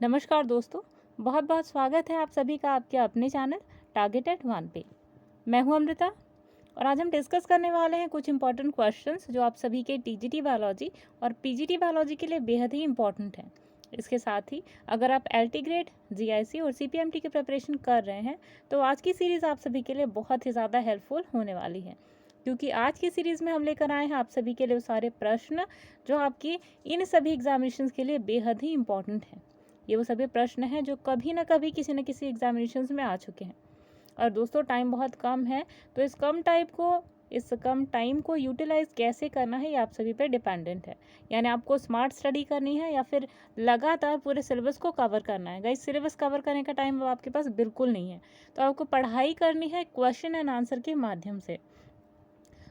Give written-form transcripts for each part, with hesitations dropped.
नमस्कार दोस्तों, बहुत बहुत स्वागत है आप सभी का आपके अपने चैनल टारगेट एट वन पे। मैं हूं अमृता और आज हम डिस्कस करने वाले हैं कुछ इंपॉर्टेंट क्वेश्चंस जो आप सभी के टीजीटी बायोलॉजी और पीजीटी बायोलॉजी के लिए बेहद ही इंपॉर्टेंट हैं। इसके साथ ही अगर आप एलटी ग्रेड, जीआईसी और सीपीएमटी की प्रिपरेशन कर रहे हैं तो आज की सीरीज़ आप सभी के लिए बहुत ही ज़्यादा हेल्पफुल होने वाली है, क्योंकि आज की सीरीज़ में हम लेकर आए हैं आप सभी के लिए वो सारे प्रश्न जो आपकी इन सभी एग्जामिनेशंस के लिए बेहद ही इंपॉर्टेंट हैं। ये वो सभी प्रश्न हैं जो कभी ना कभी किसी न किसी एग्जामिनेशंस में आ चुके हैं। और दोस्तों टाइम बहुत कम है, तो इस कम टाइम को यूटिलाइज कैसे करना है ये आप सभी पे डिपेंडेंट है। यानी आपको स्मार्ट स्टडी करनी है या फिर लगातार पूरे सिलेबस को कवर करना है। गाइस, सिलेबस कवर करने का टाइम अब आपके पास बिल्कुल नहीं है, तो आपको पढ़ाई करनी है क्वेश्चन एंड आंसर के माध्यम से।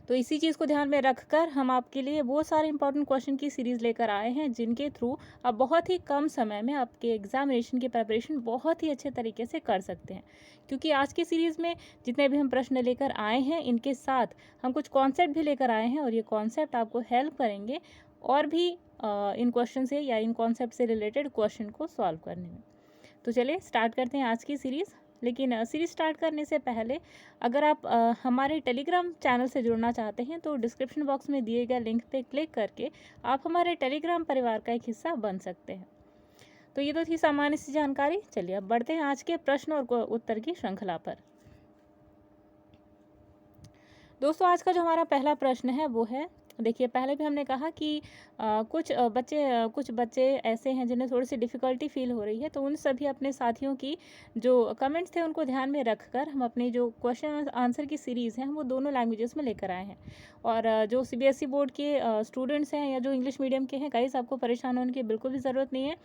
तो इसी चीज़ को ध्यान में रखकर हम आपके लिए वो सारे इंपॉर्टेंट क्वेश्चन की सीरीज़ लेकर आए हैं जिनके थ्रू आप बहुत ही कम समय में आपके एग्जामिनेशन की प्रिपरेशन बहुत ही अच्छे तरीके से कर सकते हैं। क्योंकि आज की सीरीज़ में जितने भी हम प्रश्न लेकर आए हैं इनके साथ हम कुछ कॉन्सेप्ट भी लेकर आए हैं और ये कॉन्सेप्ट आपको हेल्प करेंगे और भी इन क्वेश्चन से या इन कॉन्सेप्ट से रिलेटेड क्वेश्चन को सॉल्व करने में। तो चलिए स्टार्ट करते हैं आज की सीरीज़। लेकिन सीरीज स्टार्ट करने से पहले अगर आप हमारे टेलीग्राम चैनल से जुड़ना चाहते हैं तो डिस्क्रिप्शन बॉक्स में दिए गए लिंक पे क्लिक करके आप हमारे टेलीग्राम परिवार का एक हिस्सा बन सकते हैं। तो ये तो थी सामान्य सी जानकारी। चलिए अब बढ़ते हैं आज के प्रश्न और उत्तर की श्रृंखला पर। दोस्तों आज का जो हमारा पहला प्रश्न है वो है, देखिए पहले भी हमने कहा कि कुछ बच्चे ऐसे हैं जिन्हें थोड़ी सी डिफ़िकल्टी फील हो रही है, तो उन सभी अपने साथियों की जो कमेंट्स थे उनको ध्यान में रखकर हम अपनी जो क्वेश्चन आंसर की सीरीज़ है वो दोनों लैंग्वेजेस में लेकर आए हैं। और जो सीबीएसई बोर्ड के स्टूडेंट्स हैं या जो इंग्लिश मीडियम के हैं, गाइस आपको परेशान होने की बिल्कुल भी ज़रूरत नहीं है।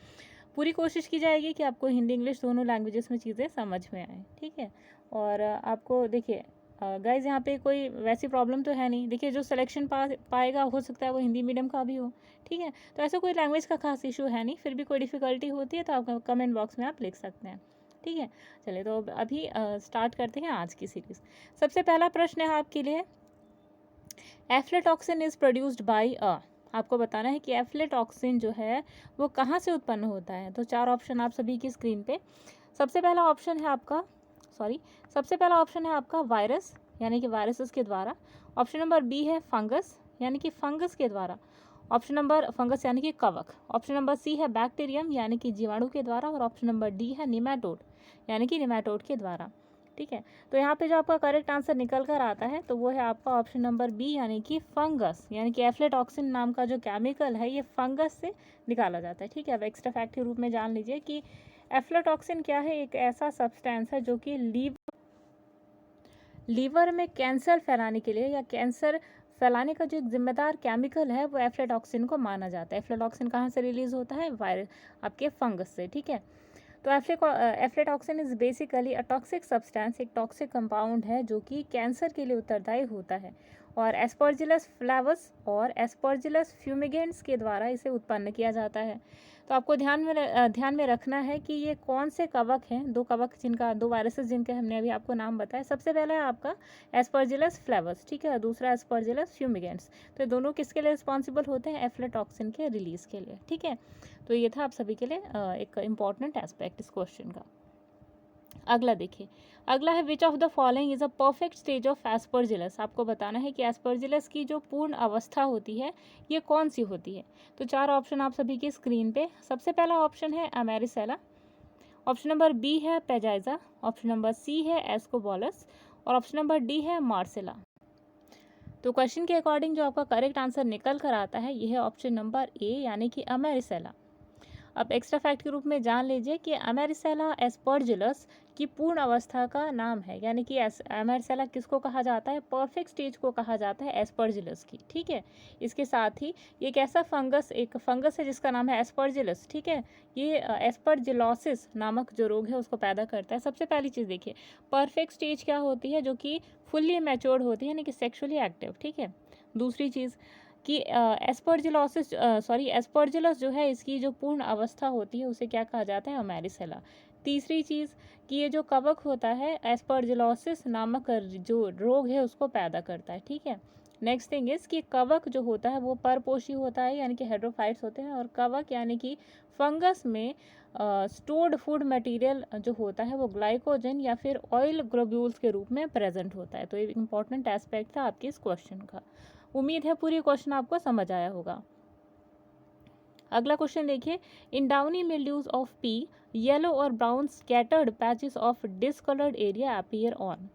पूरी कोशिश की जाएगी कि आपको हिंदी इंग्लिश दोनों लैंग्वेजेस में चीज़ें समझ में आएँ, ठीक है। और आपको देखिए गाइज़ यहाँ पे कोई वैसी प्रॉब्लम तो है नहीं। देखिए जो सिलेक्शन पाएगा हो सकता है वो हिंदी मीडियम का भी हो, ठीक है। तो ऐसा कोई लैंग्वेज का खास इशू है नहीं। फिर भी कोई डिफ़िकल्टी होती है तो आप कमेंट बॉक्स में आप लिख सकते हैं, ठीक है। चलिए तो अभी स्टार्ट करते हैं आज की सीरीज़। सबसे पहला प्रश्न है आपके लिए, एफ्लेटॉक्सिन इज़ प्रोड्यूस्ड बाय आपको बताना है कि एफ्लेटॉक्सिन जो है वो कहाँ से उत्पन्न होता है। तो चार ऑप्शन आप सभी की स्क्रीन पे। सबसे पहला ऑप्शन है आपका वायरस, यानी कि वायरसेस के द्वारा। ऑप्शन नंबर बी है फंगस, यानी कि फंगस के द्वारा। ऑप्शन नंबर फंगस यानी कि कवक। ऑप्शन नंबर सी है बैक्टीरियम, यानी कि जीवाणु के द्वारा। और ऑप्शन नंबर डी है निमेटोड, यानी कि निमेटोड के द्वारा, ठीक है। तो यहाँ पे जो आपका करेक्ट आंसर निकल कर आता है तो वो है आपका ऑप्शन नंबर बी, यानी कि फंगस। यानी कि एफ्लेटॉक्सिन नाम का जो केमिकल है ये फंगस से निकाला जाता है, ठीक है। अब एक्स्ट्रा फैक्ट के रूप में जान लीजिए कि एफ्लेटॉक्सिन क्या है। एक ऐसा सब्सटेंस है जो कि लीवर में कैंसर फैलाने के लिए या कैंसर फैलाने का जो एक जिम्मेदार केमिकल है वो एफ्लेटॉक्सिन को माना जाता है। एफ्लेटॉक्सिन कहाँ से रिलीज होता है? वायरस, आपके फंगस से, ठीक है। तो aflatoxin is basically a toxic substance, एक टॉक्सिक कंपाउंड है जो कि कैंसर के लिए उत्तरदायी होता है और एस्परजिलस फ्लेवस और एस्परजिलस फ्यूमिगेंट्स के द्वारा इसे उत्पन्न किया जाता है। तो आपको ध्यान में रखना है कि ये कौन से कवक हैं, दो वायरसेस जिनके हमने अभी आपको नाम बताया। सबसे पहला है आपका एस्परजिलस फ्लेवस, ठीक है, और दूसरा एस्परजिलस फ्यूमिगेंट्स। तो ये दोनों किसके लिए रिस्पॉन्सिबल होते हैं? एफ्लेटॉक्सिन के रिलीज के लिए, ठीक है। तो ये था आप सभी के लिए एक इम्पॉर्टेंट एस्पेक्ट इस क्वेश्चन का। अगला देखिए, अगला है which of the following is a perfect stage of Aspergillus. आपको बताना है कि एस्परजिलस की जो पूर्ण अवस्था होती है ये कौन सी होती है। तो चार ऑप्शन आप सभी की स्क्रीन पे। सबसे पहला ऑप्शन है अमेरिसेला, ऑप्शन नंबर बी है पेजाइजा, ऑप्शन नंबर सी है एस्कोबोलस और ऑप्शन नंबर डी है मार्सेला। तो क्वेश्चन के अकॉर्डिंग जो आपका करेक्ट आंसर निकल कर आता है ये है ऑप्शन नंबर ए, यानी कि अमेरिसेला। अब एक्स्ट्रा फैक्ट के रूप में जान लीजिए कि अमेरिसेला एस्परजिलस की पूर्ण अवस्था का नाम है, यानी कि अमेरिसेला किसको कहा जाता है? परफेक्ट स्टेज को कहा जाता है एस्परजिलस की, ठीक है। इसके साथ ही ये एक फंगस है जिसका नाम है एस्परजिलस, ठीक है। ये एस्परजिलोसिस नामक जो रोग है उसको पैदा करता है। सबसे पहली चीज़ देखिए, परफेक्ट स्टेज क्या होती है? जो कि फुल्ली मैच्योर्ड होती है, यानी कि सेक्सुअली एक्टिव, ठीक है। दूसरी चीज़ कि एस्परजिलस जो है इसकी जो पूर्ण अवस्था होती है उसे क्या कहा जाता है? अमेरिसेला। तीसरी चीज़ कि ये जो कवक होता है एस्परजिलोसिस नामक जो रोग है उसको पैदा करता है, ठीक है। नेक्स्ट थिंग इज कि कवक जो होता है वो परपोषी होता है यानी कि हेड्रोफाइट्स होते हैं, और कवक यानी कि फंगस में स्टोर्ड फूड मटेरियल जो होता है वो ग्लाइकोजन या फिर ऑयल ग्लोब्यूल्स के रूप में प्रेजेंट होता है। तो ये इंपॉर्टेंट एस्पेक्ट था आपके इस क्वेश्चन का। उम्मीद है पूरी क्वेश्चन आपको समझ आया होगा। अगला क्वेश्चन देखिए, in downy mildews of pea yellow और brown scattered patches of discoloured area appear on.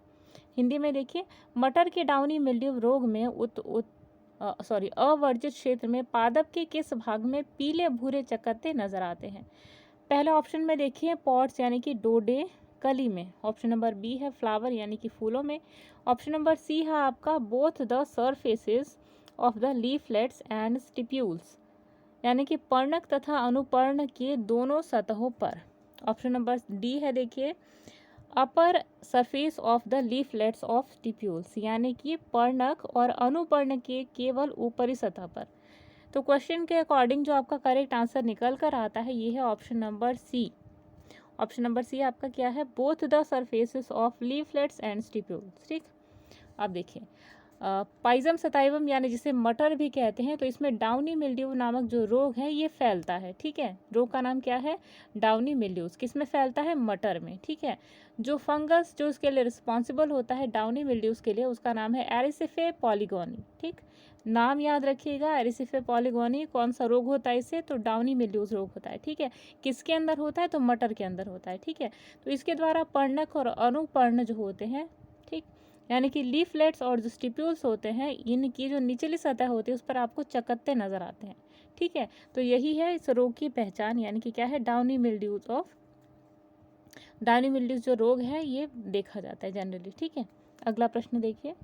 Hindi में देखिए, मटर के डाउनी मिल्ड्यू रोग में अवर्जित क्षेत्र में पादप के किस भाग में पीले भूरे चकत्ते नजर आते हैं। पहले ऑप्शन में देखिए पॉट्स यानी कि डोडे कली में, ऑप्शन नंबर बी है फ्लावर यानी कि फूलों में, ऑप्शन नंबर सी है आपका both the surfaces of the leaflets and stipules यानी कि पर्णक तथा अनुपर्ण के दोनों सतहों पर, ऑप्शन नंबर डी है देखिए upper surface of the leaflets of stipules यानी कि पर्णक और अनुपर्ण के केवल ऊपरी सतह पर। तो क्वेश्चन के अकॉर्डिंग जो आपका करेक्ट आंसर निकल कर आता है ये है option number C. Option number C आपका क्या है, both the surfaces of leaflets and stipules. ठीक, अब देखिए पाइजम सताइवम यानी जिसे मटर भी कहते हैं, तो इसमें डाउनी मिल्ड्यू नामक जो रोग है ये फैलता है। ठीक है, रोग का नाम क्या है, डाउनी मिल्ड्यूज। किस में फैलता है, मटर में। ठीक है, जो फंगस जो इसके लिए रिस्पॉन्सिबल होता है डाउनी मिल्ड्यूज के लिए उसका नाम है एरिसिफे पॉलीगोनी। ठीक, नाम याद रखिएगा, एरिसिफे पॉलीगोनी। कौन सा रोग होता है इससे, तो डाउनी मिल्ड्यूज रोग होता है। ठीक है, किसके अंदर होता है, तो मटर के अंदर होता है। ठीक है, तो इसके द्वारा पर्णक और अनुपर्ण जो होते हैं, ठीक, यानी कि लीफलेट्स और जो स्टिप्यूल्स होते हैं इनकी जो निचली सतह होती है उस पर आपको चकत्ते नजर आते हैं। ठीक है, तो यही है इस रोग की पहचान, यानी कि क्या है, डाउनी मिल्ड्यूज जो रोग है ये देखा जाता है जनरली। ठीक है, अगला प्रश्न देखिए।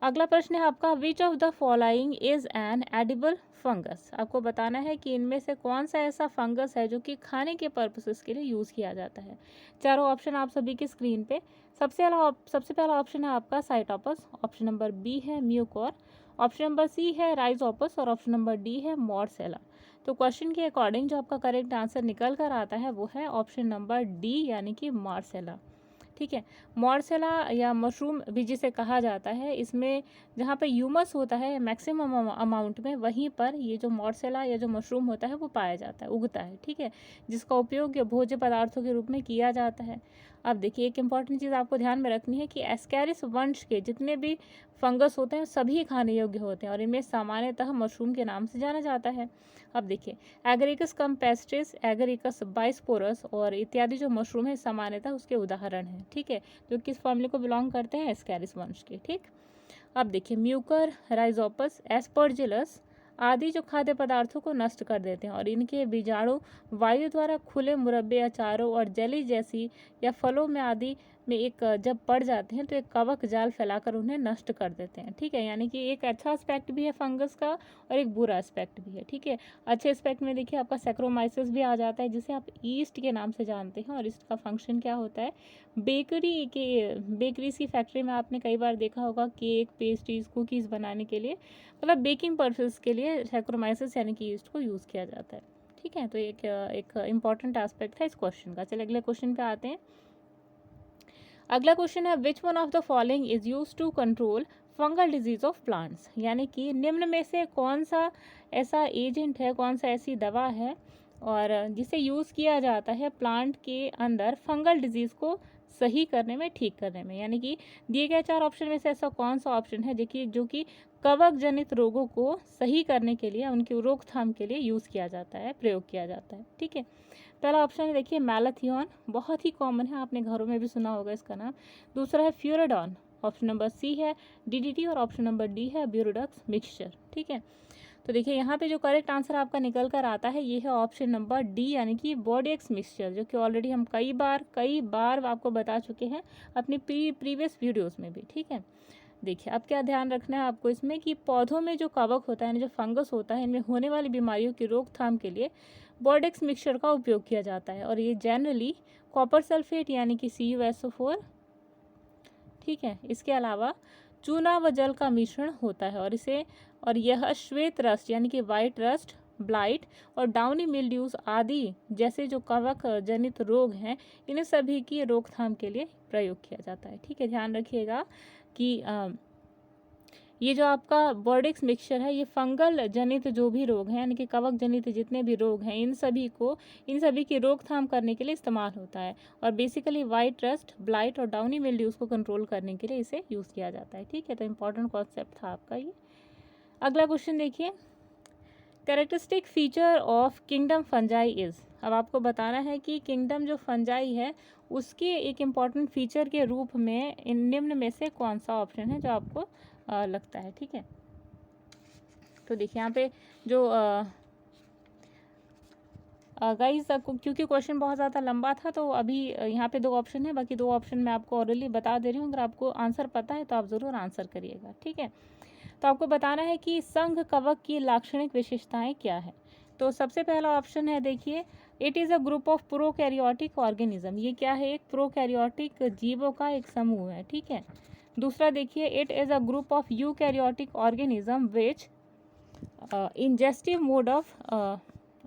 अगला प्रश्न है आपका, which of the following is an edible fungus. आपको बताना है कि इनमें से कौन सा ऐसा फंगस है जो कि खाने के पर्पसेस के लिए यूज़ किया जाता है। चारों ऑप्शन आप सभी की स्क्रीन पे। सबसे पहला ऑप्शन है आपका साइटोपस, ऑप्शन नंबर बी है म्यूकोर, ऑप्शन नंबर सी है राइजोपस और ऑप्शन नंबर डी है मॉर्सेला। तो क्वेश्चन के अकॉर्डिंग जो आपका करेक्ट आंसर निकल कर आता है वो है ऑप्शन नंबर डी यानी कि मॉर्सेला। ठीक है, मॉर्सेला या मशरूम भी जिसे कहा जाता है, इसमें जहाँ पे ह्यूमस होता है मैक्सिमम अमाउंट में, वहीं पर ये जो मॉर्सेला या जो मशरूम होता है वो पाया जाता है, उगता है। ठीक है, जिसका उपयोग भोज्य पदार्थों के रूप में किया जाता है। अब देखिए एक इंपॉर्टेंट चीज़ आपको ध्यान में रखनी है कि एस्कैरिस वंश के जितने भी फंगस होते हैं सभी खाने योग्य होते हैं और इनमें सामान्यतः मशरूम के नाम से जाना जाता है। अब देखिए एगरिकस कम्पेस्ट्रिस, एगरिकस बाइस्पोरस और इत्यादि जो मशरूम है सामान्यतः उसके उदाहरण हैं। ठीक है, जो किस फैमिली को बिलोंग करते हैं, एस्कैरिस वंश के। ठीक, अब देखिए म्यूकर, राइजोपस, एस्परजिलस आदि जो खाद्य पदार्थों को नष्ट कर देते हैं और इनके बीजाणु वायु द्वारा खुले मुरब्बे, अचारों और जेली जैसी या फलों में आदि में एक जब पड़ जाते हैं तो एक कवक जाल फैलाकर उन्हें नष्ट कर देते हैं। ठीक है, यानी कि एक अच्छा एस्पेक्ट भी है फंगस का और एक बुरा एस्पेक्ट भी है। ठीक है, अच्छे एस्पेक्ट में देखिए आपका सैक्रोमाइसिस भी आ जाता है जिसे आप ईस्ट के नाम से जानते हैं और इसका फंक्शन क्या होता है, बेकरीज की फैक्ट्री में आपने कई बार देखा होगा केक, पेस्ट्रीज, कुकीज़ बनाने के लिए, मतलब बेकिंग पर्पस के लिए सैक्रोमाइसिस यानी कि ईस्ट को यूज़ किया जाता है। ठीक है, तो एक इम्पॉर्टेंट एस्पेक्ट है इस क्वेश्चन का। चलिए अगले क्वेश्चन पे आते हैं। अगला क्वेश्चन है, which one of the following is use to control fungal disease of plants. यानी कि निम्न में से कौन सा ऐसा एजेंट है, कौन सा ऐसी दवा है और जिसे यूज़ किया जाता है प्लांट के अंदर फंगल डिजीज़ को सही करने में, ठीक करने में। यानी कि दिए गए चार ऑप्शन में से ऐसा कौन सा ऑप्शन है जो कि कवक जनित रोगों को सही करने के लिए, उनकी रोकथाम के लिए यूज़ किया जाता है, प्रयोग किया जाता है। ठीक है, पहला ऑप्शन है देखिए मैलाथियन, बहुत ही कॉमन है, आपने घरों में भी सुना होगा इसका नाम। दूसरा है फ्यूराडॉन, ऑप्शन नंबर सी है डीडीटी और ऑप्शन नंबर डी है ब्यूरोडक्स मिक्सचर। ठीक है, तो देखिए यहाँ पे जो करेक्ट आंसर आपका निकल कर आता है ये है ऑप्शन नंबर डी यानी कि बॉडेक्स मिक्सचर, जो कि ऑलरेडी हम कई बार आपको बता चुके हैं अपनी प्रीवियस वीडियोस में भी। ठीक है, देखिए अब क्या ध्यान रखना है आपको इसमें कि पौधों में जो कवक होता है, जो फंगस होता है, इनमें होने वाली बीमारियों की रोकथाम के लिए बॉडेक्स मिक्सचर का उपयोग किया जाता है और ये जनरली कॉपर सल्फेट यानी कि CuSO4, ठीक है, इसके अलावा चूना व जल का मिश्रण होता है और यह श्वेत रस्ट यानी कि वाइट रस्ट, ब्लाइट और डाउनी मिल्ड्यूज आदि जैसे जो कवक जनित रोग हैं इन्हें सभी की रोकथाम के लिए प्रयोग किया जाता है। ठीक है, ध्यान रखिएगा कि ये जो आपका बॉर्डिक्स मिक्सचर है ये फंगल जनित जो भी रोग हैं यानी कि कवक जनित जितने भी रोग हैं इन सभी की रोकथाम करने के लिए इस्तेमाल होता है। और बेसिकली वाइट रस्ट, ब्लाइट और डाउनी मिल्ड्यूज को कंट्रोल करने के लिए इसे यूज़ किया जाता है। ठीक है, तो इंपॉर्टेंट कॉन्सेप्ट था आपका ये। अगला क्वेश्चन देखिए, characteristic feature of kingdom fungi is. अब आपको बताना है कि किंगडम जो फंजाई है उसके एक इम्पॉर्टेंट फीचर के रूप में इन निम्न में से कौन सा ऑप्शन है जो आपको लगता है। ठीक है, तो देखिए यहाँ पे जो गाइस क्योंकि क्वेश्चन बहुत ज़्यादा लंबा था तो अभी यहाँ पे 2 ऑप्शन है, बाकी 2 ऑप्शन मैं आपको ऑलरेडी बता दे रही हूँ। अगर आपको आंसर पता है तो आप ज़रूर आंसर करिएगा। ठीक है, तो आपको बताना है कि संघ कवक की लाक्षणिक विशेषताएं क्या है। तो सबसे पहला ऑप्शन है देखिए, it is a group of prokaryotic organism. ये क्या है, एक प्रोकैरियोटिक जीवों का एक समूह है। ठीक है, दूसरा देखिए, it is a group of eukaryotic organism which ingestive mode of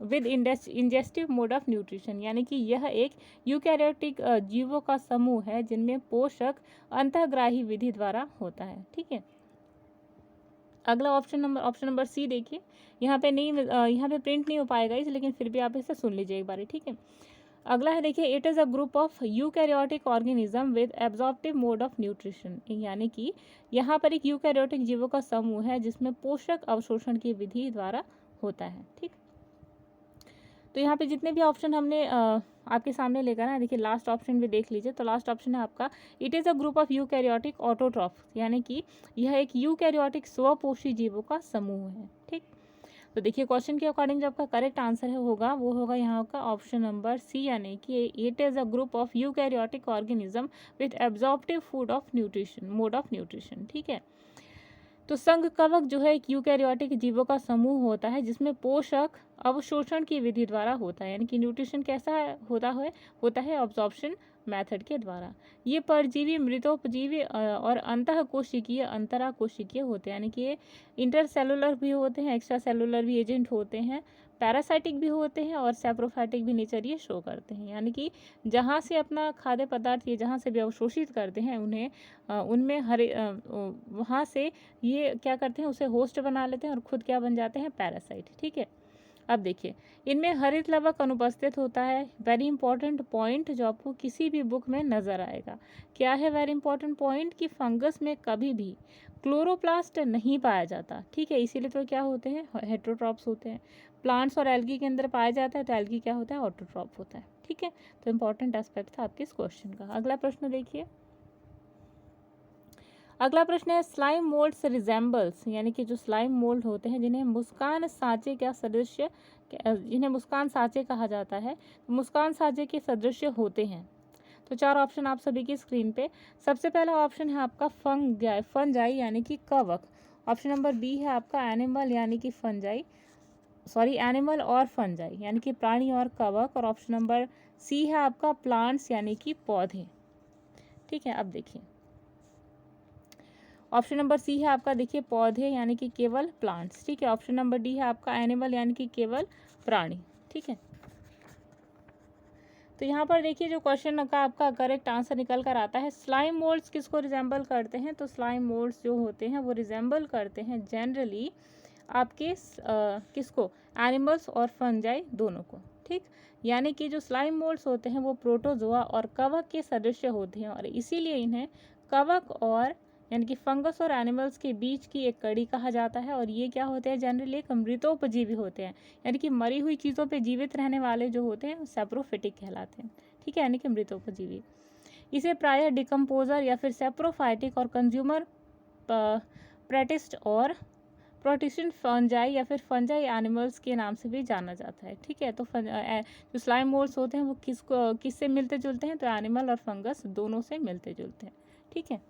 with ingestive mode of nutrition, यानी कि यह एक यूकैरियोटिक जीवों का समूह है जिनमें पोषक अंतःग्राही विधि द्वारा होता है। ठीक है, अगला ऑप्शन नंबर सी देखिए, यहाँ पे प्रिंट नहीं हो पाएगा इस, लेकिन फिर भी आप इसे सुन लीजिए एक बार। ठीक है, अगला है देखिए, it is a group of eukaryotic organism with absorptive mode of nutrition, यानी कि यहाँ पर एक यूकैरियोटिक जीवों का समूह है जिसमें पोषक अवशोषण की विधि द्वारा होता है। ठीक, तो यहाँ पे जितने भी ऑप्शन हमने आपके सामने लेकर आए, देखिए लास्ट ऑप्शन भी देख लीजिए। तो लास्ट ऑप्शन है आपका, it is a group of eukaryotic autotroph, यानी कि यह एक यूकैरियोटिक स्वपोषी जीवों का समूह है। ठीक, तो देखिए क्वेश्चन के अकॉर्डिंग जो आपका करेक्ट आंसर है होगा वो होगा यहाँ का ऑप्शन नंबर सी, यानी कि it is a group of eukaryotic organism with absorptive food of nutrition mode of nutrition. ठीक है, तो संघ कवक जो है एक यूकैरियोटिक जीवों का समूह होता है जिसमें पोषक अवशोषण की विधि द्वारा होता है, यानी कि न्यूट्रिशन कैसा होता है ऑब्जॉर्प्शन मेथड के द्वारा। ये परजीवी, मृतोपजीवी और अंतःकोशिकीय अंतराकोशिकीय होते हैं, यानी कि ये इंटरसेलुलर भी होते हैं, एक्स्ट्रा सेलुलर भी एजेंट होते हैं, पैरासाइटिक भी होते हैं और सेप्रोफाइटिक भी नेचर ये शो करते हैं, यानी कि जहाँ से अपना खाद्य पदार्थ ये जहाँ से भी अवशोषित करते हैं उन्हें उनमें वहाँ से ये क्या करते हैं, उसे होस्ट बना लेते हैं और खुद क्या बन जाते हैं, पैरासाइट। ठीक है, अब देखिए इनमें हरित लवक अनुपस्थित होता है। वेरी इंपॉर्टेंट पॉइंट जो आपको किसी भी बुक में नज़र आएगा, क्या है वेरी इंपॉर्टेंट पॉइंट, कि फंगस में कभी भी क्लोरोप्लास्ट नहीं पाया जाता। ठीक है, इसीलिए तो क्या होते हैं, हेट्रोट्रॉप्स होते हैं। प्लांट्स और एल्गी के अंदर पाया जाता है तो एल्गी क्या होता है, ऑटोट्रॉप होता है। ठीक है, तो इंपॉर्टेंट एस्पेक्ट था आपके इस क्वेश्चन का। अगला प्रश्न देखिए, अगला प्रश्न है, स्लाइम मोल्ड्स रिजेंबल्स, यानी कि जो स्लाइम मोल्ड होते हैं जिन्हें मुस्कान साँचे कहा जाता है, मुस्कान साँचे के सदृश्य होते हैं। तो 4 ऑप्शन आप सभी की स्क्रीन पे। सबसे पहला ऑप्शन है आपका फंजाई यानी कि कवक। ऑप्शन नंबर बी है आपका एनिमल यानी कि एनिमल और फंजाई यानी कि प्राणी और कवक। और ऑप्शन नंबर सी है आपका प्लांट्स यानी कि पौधे। ठीक है, अब देखिए ऑप्शन नंबर सी है आपका, देखिए पौधे यानी कि केवल प्लांट्स। ठीक है, ऑप्शन नंबर डी है आपका एनिमल यानी कि केवल प्राणी। ठीक है, तो यहाँ पर देखिए जो क्वेश्चन का आपका करेक्ट आंसर निकल कर आता है, स्लाइम मोल्ड्स किसको रिजेंबल करते हैं, तो स्लाइम मोल्ड्स जो होते हैं वो रिजेंबल करते हैं जनरली आपके किसको, एनिमल्स और फंजाई दोनों को। ठीक, यानी कि जो स्लाइम मोल्ड्स होते हैं वो प्रोटोजोआ और कवक के सदृश्य होते हैं और इसीलिए इन्हें कवक और यानी कि फंगस और एनिमल्स के बीच की एक कड़ी कहा जाता है। और ये क्या होते हैं, जनरली एक मृतोपजीवी होते हैं, यानी कि मरी हुई चीज़ों पे जीवित रहने वाले जो होते हैं सैप्रोफिटिक कहलाते हैं। ठीक है, यानी कि मृतोपजीवी। इसे प्रायः डिकम्पोजर या फिर सैप्रोफाइटिक और कंज्यूमर प्रेटिस्ट और प्रोटिशन फंजाई या फिर फंजाई एनिमल्स के नाम से भी जाना जाता है। ठीक है, तो जो स्लाइम मोल्ड्स होते हैं वो किससे मिलते जुलते हैं, तो एनिमल और फंगस दोनों से मिलते जुलते हैं। ठीक है,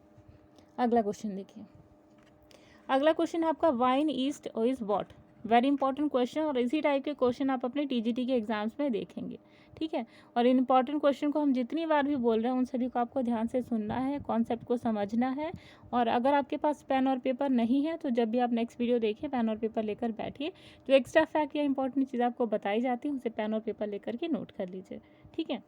अगला क्वेश्चन देखिए, अगला क्वेश्चन है आपका, wine east is what. Very important question, और इसी टाइप के क्वेश्चन आप अपने टीजीटी के एग्जाम्स में देखेंगे। ठीक है, और इन इंपॉर्टेंट क्वेश्चन को हम जितनी बार भी बोल रहे हैं उन सभी को आपको ध्यान से सुनना है, कॉन्सेप्ट को समझना है। और अगर आपके पास पेन और पेपर नहीं है तो जब भी आप नेक्स्ट वीडियो देखिए पेन और पेपर लेकर बैठिए, जो एक्स्ट्रा फैक्ट या इंपॉर्टेंट चीज़ आपको बताई जाती है उसे पेन और पेपर लेकर के नोट कर लीजिए। ठीक है,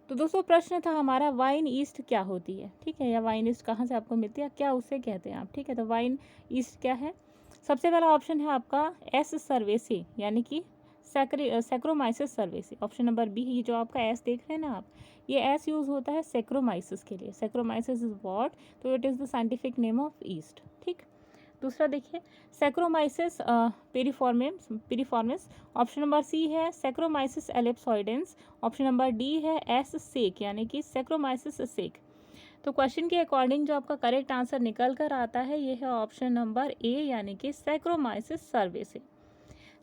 तो दोस्तों प्रश्न था हमारा वाइन ईस्ट क्या होती है, ठीक है, या वाइन ईस्ट कहाँ से आपको मिलती है, क्या उसे कहते हैं आप, ठीक है। तो वाइन ईस्ट क्या है? सबसे पहला ऑप्शन है आपका एस सर्वेसी यानी कि सैक्रोमाइसिस सर्वेसी। ऑप्शन नंबर बी, ये जो आपका एस देख रहे हैं ना आप, ये एस यूज़ होता है सैक्रोमाइसिस के लिए। सैक्रोमाइसिस इज वॉट, तो it is the scientific name of yeast, ठीक। दूसरा देखिए saccharomyces piriformis. Option number C है saccharomyces ellipsoideus. Option number D है एस सेक यानी कि सैक्रोमाइसिस सेक। तो क्वेश्चन के अकॉर्डिंग जो आपका करेक्ट आंसर निकल कर आता है ये है ऑप्शन नंबर ए यानी कि सैक्रोमाइसिस सर्वेसी।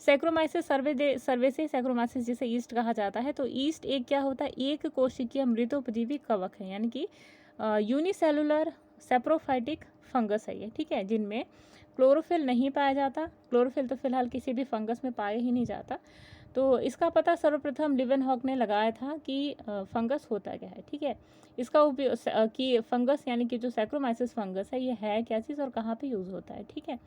सैक्रोमाइसिस सर्वेसी सैक्रोमाइसिस जिसे ईस्ट कहा जाता है। तो ईस्ट एक क्या होता है, एक कोशिकीय मृतोपजीवी कवक है यानी कि यूनिसेलुलर सेप्रोफाइटिक फंगस है ये, ठीक है, जिनमें क्लोरोफिल नहीं पाया जाता। क्लोरोफिल तो फिलहाल किसी भी फंगस में पाया ही नहीं जाता। तो इसका पता सर्वप्रथम लिवेनहॉक ने लगाया था कि फंगस होता क्या है, ठीक है। इसका उपयोग कि फंगस यानी कि जो सैक्रोमाइसिस फंगस है ये है क्या चीज़ और कहाँ पे यूज़ होता है, ठीक है।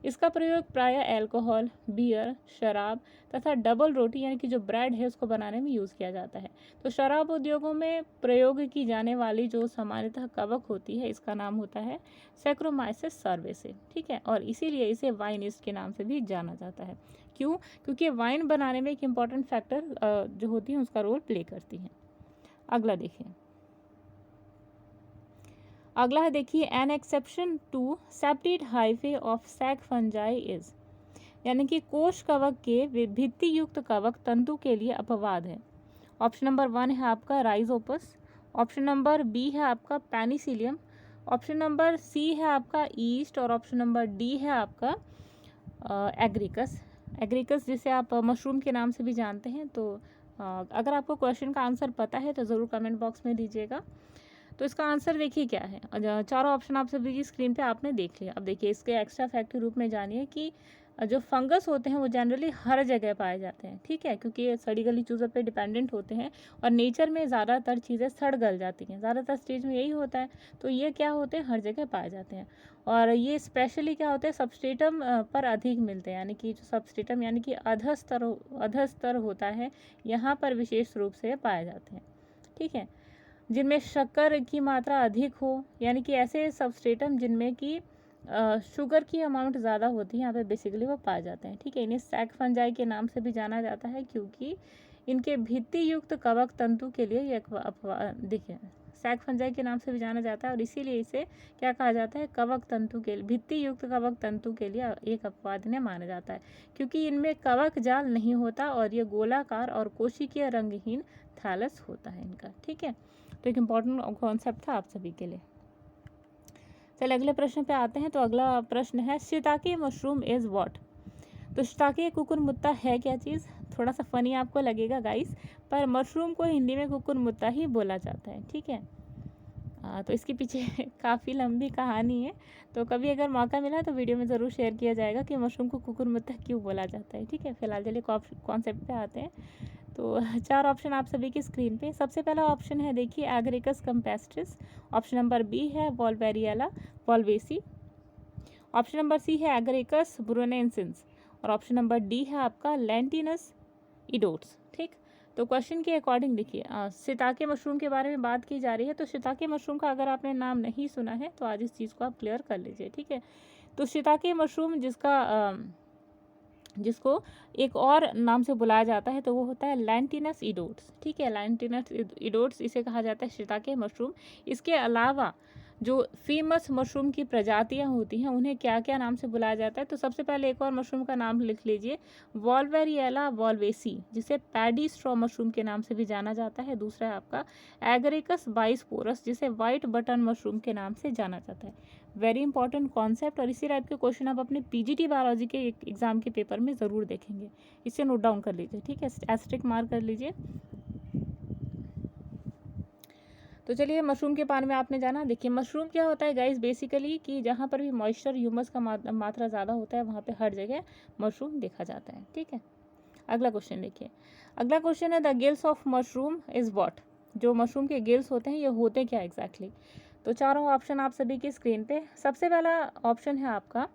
इसका प्रयोग प्रायः अल्कोहल, बियर, शराब तथा डबल रोटी यानी कि जो ब्रेड है उसको बनाने में यूज़ किया जाता है। तो शराब उद्योगों में प्रयोग की जाने वाली जो सामान्यतः कवक होती है इसका नाम होता है सैक्रोमाइसिस सर्वेसी, ठीक है। और इसीलिए इसे वाइन ईस्ट के नाम से भी जाना जाता है। क्यों? क्योंकि वाइन बनाने में एक इम्पॉर्टेंट फैक्टर जो होती है उसका रोल प्ले करती है। अगला देखिए, अगला है देखिए an exception to septate hyphae of sac fungi is, यानी कि कोश कवक के भित्ति युक्त कवक तंतु के लिए अपवाद है। ऑप्शन नंबर 1 है आपका राइजोपस। ऑप्शन नंबर बी है आपका पेनिसिलियम। ऑप्शन नंबर सी है आपका ईस्ट और ऑप्शन नंबर डी है आपका एग्रिकस। एग्रिकस जिसे आप मशरूम के नाम से भी जानते हैं। तो अगर आपको क्वेश्चन का आंसर पता है तो ज़रूर कमेंट बॉक्स में दीजिएगा। तो इसका आंसर देखिए क्या है। चारों ऑप्शन आप सभी की स्क्रीन पे आपने देख लिया। अब देखिए इसके एक्स्ट्रा फैक्ट के रूप में जानिए कि जो फंगस होते हैं वो जनरली हर जगह पाए जाते हैं, ठीक है, क्योंकि ये सड़ी गली चीज़ों पे डिपेंडेंट होते हैं और नेचर में ज़्यादातर चीज़ें सड़ गल जाती हैं, ज़्यादातर स्टेज में यही होता है। तो ये क्या होते हैं, हर जगह पाए जाते हैं और ये स्पेशली क्या होते हैं सबस्ट्रेटम पर अधिक मिलते हैं, यानी कि जो सबस्ट्रेटम यानी कि अधस्तर होता है यहाँ पर विशेष रूप से पाए जाते हैं, ठीक है। जिनमें शक्कर की मात्रा अधिक हो, यानी कि ऐसे सबस्ट्रेटम जिनमें कि शुगर की अमाउंट ज़्यादा होती है यहाँ पे बेसिकली वो पाए जाते हैं, ठीक है। इन्हें सैक फंजाई के नाम से भी जाना जाता है क्योंकि इनके भित्ति युक्त कवक तंतु के लिए ये देखिए सैक फंजाई के नाम से भी जाना जाता है और इसीलिए इसे क्या कहा जाता है, कवक तंतु के भित्ति युक्त कवक तंतु के लिए एक अपवाद इन्हें माना जाता है क्योंकि इनमें कवक जाल नहीं होता और ये गोलाकार और कोशिकीय रंगहीन थैलस होता है इनका, ठीक है। तो एक इम्पॉर्टेंट कॉन्सेप्ट था आप सभी के लिए। चलिए अगले प्रश्न पे आते हैं। तो अगला प्रश्न है शिताके मशरूम इज व्हाट। तो शिताके कुकुरमुत्ता है क्या चीज़, थोड़ा सा फनी आपको लगेगा गाइस, पर मशरूम को हिंदी में कुकुरमुत्ता ही बोला जाता है, ठीक है। तो इसके पीछे काफ़ी लंबी कहानी है, तो कभी अगर मौका मिला तो वीडियो में ज़रूर शेयर किया जाएगा कि मशरूम को कुकुरमुत्ता क्यों बोला जाता है, ठीक है। फिलहाल चलिए कॉन्सेप्ट पे आते हैं। तो 4 ऑप्शन आप सभी की स्क्रीन पे। सबसे पहला ऑप्शन है देखिए Agaricus campestris. Option number B है वॉल्वेरिएला वॉल्वेसी। ऑप्शन नंबर सी है एग्रिकस ब्रुनेंसिस और ऑप्शन नंबर डी है आपका लैंटिनस इडोट्स, ठीक। तो क्वेश्चन के अकॉर्डिंग देखिए शिताके मशरूम के बारे में बात की जा रही है। तो शिताके मशरूम का अगर आपने नाम नहीं सुना है तो आज इस चीज़ को आप क्लियर कर लीजिए, ठीक है। तो शिताके मशरूम जिसको एक और नाम से बुलाया जाता है तो वो होता है लैंटिनस इडोट्स, ठीक है। लैंटिनस इडोट्स इसे कहा जाता है शिताके मशरूम। इसके अलावा जो फेमस मशरूम की प्रजातियां होती हैं उन्हें क्या क्या नाम से बुलाया जाता है। तो सबसे पहले एक और मशरूम का नाम लिख लीजिए वॉल्वेरिएला वॉल्वेसी, जिसे पैडी स्ट्रॉ मशरूम के नाम से भी जाना जाता है। दूसरा है आपका एगरिकस बाइस्पोरस, जिसे वाइट बटन मशरूम के नाम से जाना जाता है। वेरी इंपॉर्टेंट कॉन्सेप्ट और इसी टाइप के क्वेश्चन आप अपने पीजीटी बायोलॉजी के एग्जाम के पेपर में ज़रूर देखेंगे, इसे नोट डाउन कर लीजिए, ठीक है, एस्टेरिक मार्क कर लीजिए। तो चलिए मशरूम के बारे में आपने जाना। देखिए मशरूम क्या होता है गाइस, बेसिकली कि जहाँ पर भी मॉइस्चर ह्यूमस का मात्रा ज़्यादा होता है वहाँ पे हर जगह मशरूम देखा जाता है, ठीक है। अगला क्वेश्चन देखिए, अगला क्वेश्चन है the gills of mushroom is what. जो मशरूम के गिल्स होते हैं ये होते क्या एग्जैक्टली। तो चारों ऑप्शन आप सभी की स्क्रीन पे। सबसे पहला ऑप्शन है आपका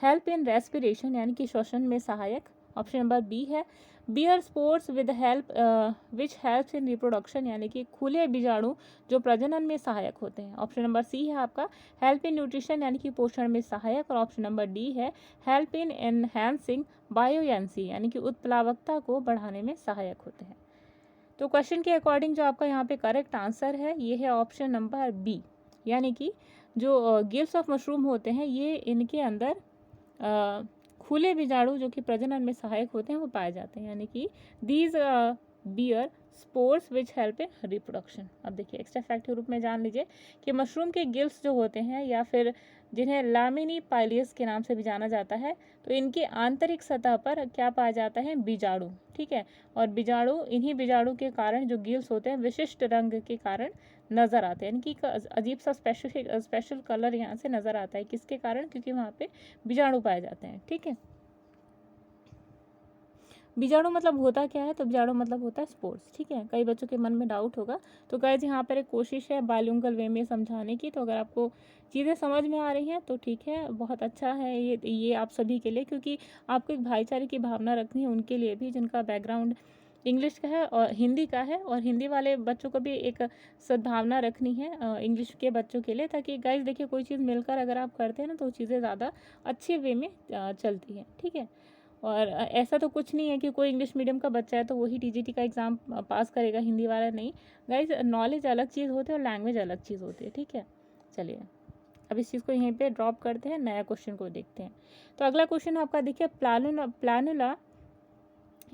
हेल्प इन रेस्पिरेशन, यानी कि श्वसन में सहायक। ऑप्शन नंबर बी है bear spores with help which helps in reproduction, यानी कि खुले बीजाणु जो प्रजनन में सहायक होते हैं। ऑप्शन नंबर सी है आपका हेल्प इन न्यूट्रिशन, यानी कि पोषण में सहायक। और ऑप्शन नंबर डी है हेल्प इन एनहेंसिंग बायोएंसी, यानी कि उत्प्लावकता को बढ़ाने में सहायक होते हैं। तो क्वेश्चन के अकॉर्डिंग जो आपका यहाँ पे करेक्ट आंसर है ये है ऑप्शन नंबर बी, यानी कि जो गिल्स ऑफ मशरूम होते हैं ये इनके अंदर खुले बीजाणु जो कि प्रजनन में सहायक होते हैं वो पाए जाते हैं, यानी कि these bear spores which help in reproduction. अब देखिए एक्स्ट्रा फैक्ट के रूप में जान लीजिए कि मशरूम के गिल्स जो होते हैं या फिर जिन्हें लामिनी पाइलियस के नाम से भी जाना जाता है, तो इनके आंतरिक सतह पर क्या पाया जाता है, बीजाणु, ठीक है। और बीजाणु, इन्हीं बीजाणु के कारण जो गिल्स होते हैं विशिष्ट रंग के कारण नज़र आते हैं, यानी कि अजीब सा स्पेशल कलर यहाँ से नज़र आता है। किसके कारण? क्योंकि वहाँ पे बीजाणु पाए जाते हैं, ठीक है। बीजाणु मतलब होता क्या है? तो बीजाणु मतलब होता है स्पोर्स, ठीक है। कई बच्चों के मन में डाउट होगा, तो गाइस यहाँ पर एक कोशिश है बाइलिंगुअल वे में समझाने की। तो अगर आपको चीज़ें समझ में आ रही हैं तो ठीक है, बहुत अच्छा है ये आप सभी के लिए, क्योंकि आपको एक भाईचारे की भावना रखनी है उनके लिए भी जिनका बैकग्राउंड इंग्लिश का है और हिंदी का है, और हिंदी वाले बच्चों को भी एक सद्भावना रखनी है इंग्लिश के बच्चों के लिए, ताकि गाइस देखिए कोई चीज़ मिलकर अगर आप करते हैं ना तो चीज़ें ज़्यादा अच्छे वे में चलती हैं, ठीक है। और ऐसा तो कुछ नहीं है कि कोई इंग्लिश मीडियम का बच्चा है तो वही टीजीटी का एग्ज़ाम पास करेगा, हिंदी वाला नहीं। गाइस नॉलेज अलग चीज़ होती है और लैंग्वेज अलग चीज़ होती है, ठीक है। चलिए अब इस चीज़ को यहीं पे ड्रॉप करते हैं, नया क्वेश्चन को देखते हैं। तो अगला क्वेश्चन आपका देखिए, planula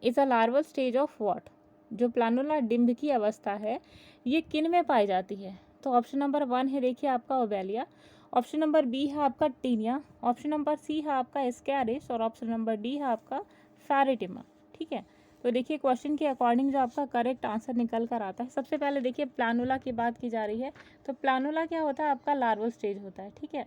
is a larval stage of what. जो प्लानुला डिंभ की अवस्था है ये किन में पाई जाती है? तो ऑप्शन नंबर 1 है देखिए आपका ओबेलिया, ऑप्शन नंबर बी है आपका टीनिया, ऑप्शन नंबर सी है आपका एस्कैरिस, और ऑप्शन नंबर डी है आपका फेरिटिमा, ठीक है। तो देखिए क्वेश्चन के अकॉर्डिंग जो आपका करेक्ट आंसर निकल कर आता है, सबसे पहले देखिए प्लानुला की बात की जा रही है। तो प्लानुला क्या होता है? आपका लार्वल स्टेज होता है, ठीक है।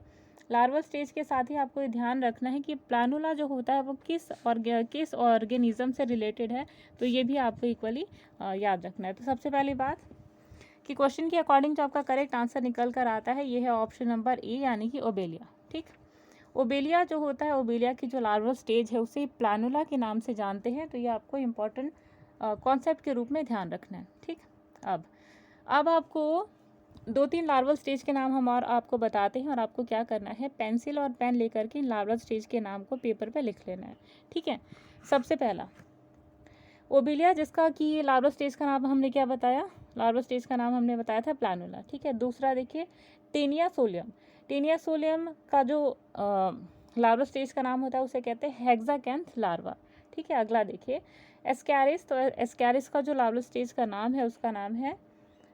लार्वल स्टेज के साथ ही आपको ये ध्यान रखना है कि प्लानुला जो होता है वो किस ऑर्गेनिज्म से रिलेटेड है, तो ये भी आपको इक्वली याद रखना है। तो सबसे पहली बात कि क्वेश्चन के अकॉर्डिंग जो आपका करेक्ट आंसर निकल कर आता है ये है ऑप्शन नंबर ए, यानी कि ओबेलिया, ठीक। ओबेलिया जो होता है, ओबेलिया की जो लार्वल स्टेज है उसे प्लानुला के नाम से जानते हैं, तो ये आपको इम्पोर्टेंट कॉन्सेप्ट के रूप में ध्यान रखना है, ठीक। अब आपको 2-3 लार्वल स्टेज के नाम हम और आपको बताते हैं, और आपको क्या करना है, पेंसिल और पेन लेकर के इन लार्वल स्टेज के नाम को पेपर पे लिख लेना है, ठीक है। सबसे पहला ओबेलिया, जिसका कि लार्वल स्टेज का नाम हमने क्या बताया, लार्वल स्टेज का नाम हमने बताया था प्लानुला, ठीक है। दूसरा देखिए टेनिया सोलियम, टेनिया सोलियम का जो लार्वल स्टेज का नाम होता है उसे कहते हैं हेक्साकैंथ लार्वा, ठीक है। अगला देखिए एस्कैरिस, तो एस्कैरिस का जो लार्वल स्टेज का नाम है उसका नाम है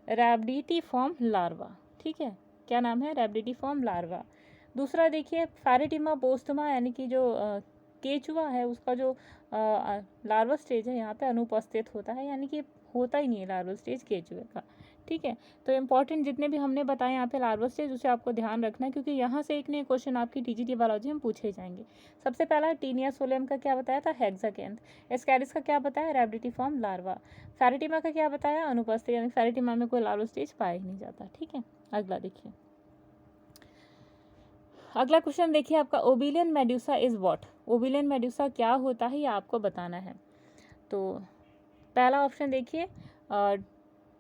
रैबिडिटीफॉर्म लार्वा, ठीक है। क्या नाम है? रैबिडिटीफॉर्म लार्वा। दूसरा देखिए फेरिटिमा पोस्टमा, यानी कि जो केचुआ है उसका जो लार्वा स्टेज है यहाँ पे अनुपस्थित होता है, यानी कि होता ही नहीं है लार्वल स्टेज केचुए का, ठीक है। तो इम्पॉर्टेंट जितने भी हमने बताए यहाँ पे लार्वल स्टेज उसे आपको ध्यान रखना है, क्योंकि यहाँ से एक नए क्वेश्चन आपकी टीजीटी बायोलॉजी में पूछे जाएंगे। सबसे पहला टीनिया सोलियम का क्या बताया था? हेक्साकैंथ। एस्कैरिस का क्या बताया? रैबिडिटीफॉर्म लार्वा। फेरिटिमा का क्या बताया? अनुपस्थित, यानी फेरिटिमा में कोई लार्वल स्टेज पाया ही नहीं जाता, ठीक है। अगला देखिए, अगला क्वेश्चन देखिए आपका, ओबिलियन मेड्यूसा इज व्हाट। ओबिलियन मेड्यूसा क्या होता है ये आपको बताना है। तो पहला ऑप्शन देखिए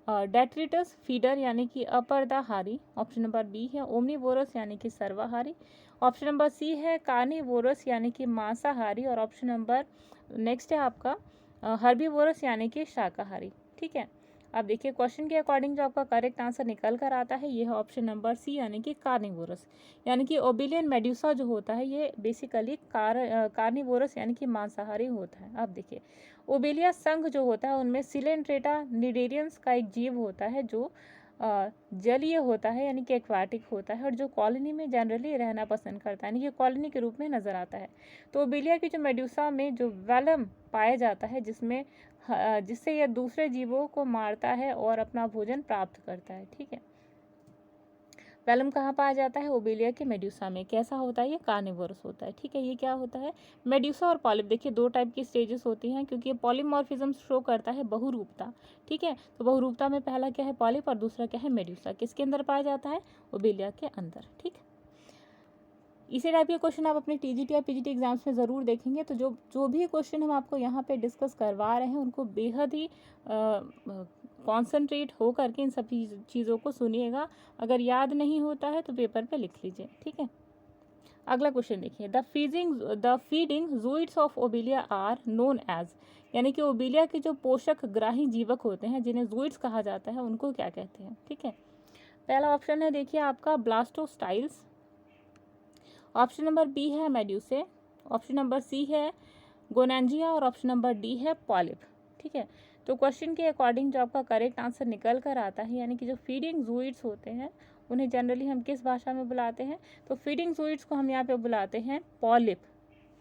डेट्रिटस फीडर, यानी कि अपर्दाहारी। ऑप्शन नंबर बी है ओमनीवोरस, यानी कि सर्वाहारी। ऑप्शन नंबर सी है कार्निवोरस, यानी कि मांसाहारी। और ऑप्शन नंबर नेक्स्ट है आपका हर्बीवोरस, यानी कि शाकाहारी, ठीक है। अब देखिए क्वेश्चन के अकॉर्डिंग जो आपका करेक्ट आंसर निकल कर आता है ये है ऑप्शन नंबर सी, यानी कि कार्निवोरस। यानी कि ओबिलियन मेड्यूसा जो होता है ये बेसिकली कार्निवोरस यानी कि मांसाहारी होता है। अब देखिए ओबेलिया संघ जो होता है उनमें सिलेंट्रेटा निडेरियंस का एक जीव होता है जो जलीय होता है, यानी कि एक्वाटिक होता है, और जो कॉलोनी में जनरली रहना पसंद करता है, यानी कि कॉलोनी के रूप में नज़र आता है। तो ओबेलिया की जो मेड्यूसा में जो वेलम पाया जाता है जिससे यह दूसरे जीवों को मारता है और अपना भोजन प्राप्त करता है, ठीक है। वेलम कहाँ पाया जाता है? ओबेलिया के मेड्यूसा में। कैसा होता है? ये कार्निवोरस होता है, ठीक है। ये क्या होता है? मेड्यूसा और पॉलिप। देखिए 2 टाइप की स्टेजेस होती हैं, क्योंकि ये पॉलीमॉर्फिज्म शो करता है बहुरूपता, ठीक है। तो बहुरूपता में पहला क्या है? पॉलिप, और दूसरा क्या है? मेड्यूसा। किसके अंदर पाया जाता है? ओबेलिया के अंदर, ठीक। इसी टाइप के क्वेश्चन आप अपने टीजीटी या पीजीटी एग्जाम्स में ज़रूर देखेंगे। तो जो भी क्वेश्चन हम आपको यहाँ पे डिस्कस करवा रहे हैं उनको बेहद ही कॉन्सेंट्रेट हो करके इन सभी चीज़ों को सुनिएगा। अगर याद नहीं होता है तो पेपर पे लिख लीजिए, ठीक है। अगला क्वेश्चन देखिए, the feeding zooids of Obelia are known as, यानी कि ओबिलिया के जो पोषक ग्राही जीवक होते हैं जिन्हें जूइड्स कहा जाता है उनको क्या कहते हैं, ठीक है। पहला ऑप्शन है देखिए आपका ब्लास्टोस्टाइल्स, ऑप्शन नंबर बी है मेड्यूसे, ऑप्शन नंबर सी है गोनेंजिया और ऑप्शन नंबर डी है पॉलिप, ठीक है। तो क्वेश्चन के अकॉर्डिंग जो आपका करेक्ट आंसर निकल कर आता है, यानी कि जो फीडिंग जूइड्स होते हैं उन्हें जनरली हम किस भाषा में बुलाते हैं, तो फीडिंग जूइड्स को हम यहाँ पे बुलाते हैं पॉलिप,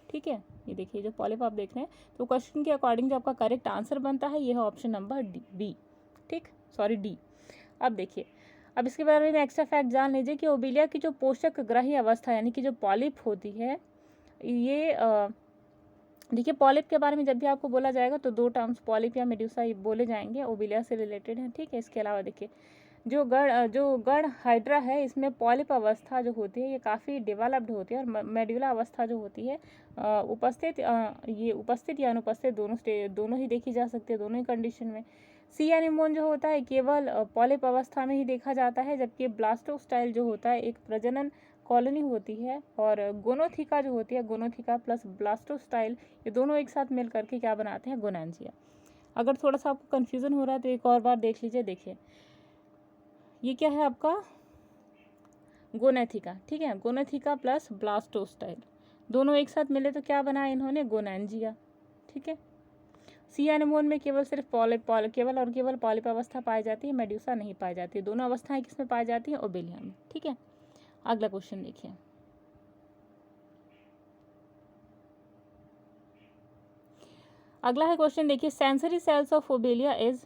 ठीक है। ये देखिए जो पॉलिप आप देख रहे हैं, तो क्वेश्चन के अकॉर्डिंग जो आपका करेक्ट आंसर बनता है ये है ऑप्शन नंबर बी, ठीक, सॉरी डी। अब देखिए, अब इसके बारे में एक्स्ट्रा फैक्ट जान लीजिए कि ओबिलिया की जो पोषक ग्राही अवस्था यानी कि जो पॉलिप होती है, ये देखिए पॉलिप के बारे में जब भी आपको बोला जाएगा तो दो टर्म्स पॉलिप या मेड्यूसा बोले जाएंगे, ओबिलिया से रिलेटेड हैं, ठीक है। इसके अलावा देखिए जो गण हाइड्रा है इसमें पॉलिप अवस्था जो होती है ये काफ़ी डेवलप्ड होती है, और मेड्यूला अवस्था जो होती है ये उपस्थित या अनुपस्थित दोनों ही देखी जा सकती है, दोनों ही कंडीशन में। सी एनीमोन जो होता है केवल पॉलिप अवस्था में ही देखा जाता है, जबकि ब्लास्टोस्टाइल जो होता है एक प्रजनन कॉलोनी होती है, और गोनोथिका जो होती है, गोनोथिका प्लस ब्लास्टोस्टाइल ये दोनों एक साथ मिल करके क्या बनाते हैं, गोनेंजिया। अगर थोड़ा सा आपको कन्फ्यूज़न हो रहा है तो एक और बार देख लीजिए, देखिए ये क्या है आपका गोनेथिका, ठीक है। गोनेथिका प्लस ब्लास्टोस्टाइल दोनों एक साथ मिले तो क्या बनाया इन्होंने, गोनेंजिया, ठीक है। सी एनीमोन में केवल सिर्फ केवल पॉलिप अवस्था पाई जाती है, मेड्यूसा नहीं पाई जाती है। दोनों अवस्थाएं किसमें पाई जाती हैं, ओबिलिया में, ठीक है। अगला क्वेश्चन देखिए, अगला है क्वेश्चन देखिए, sensory sales of Obelia is,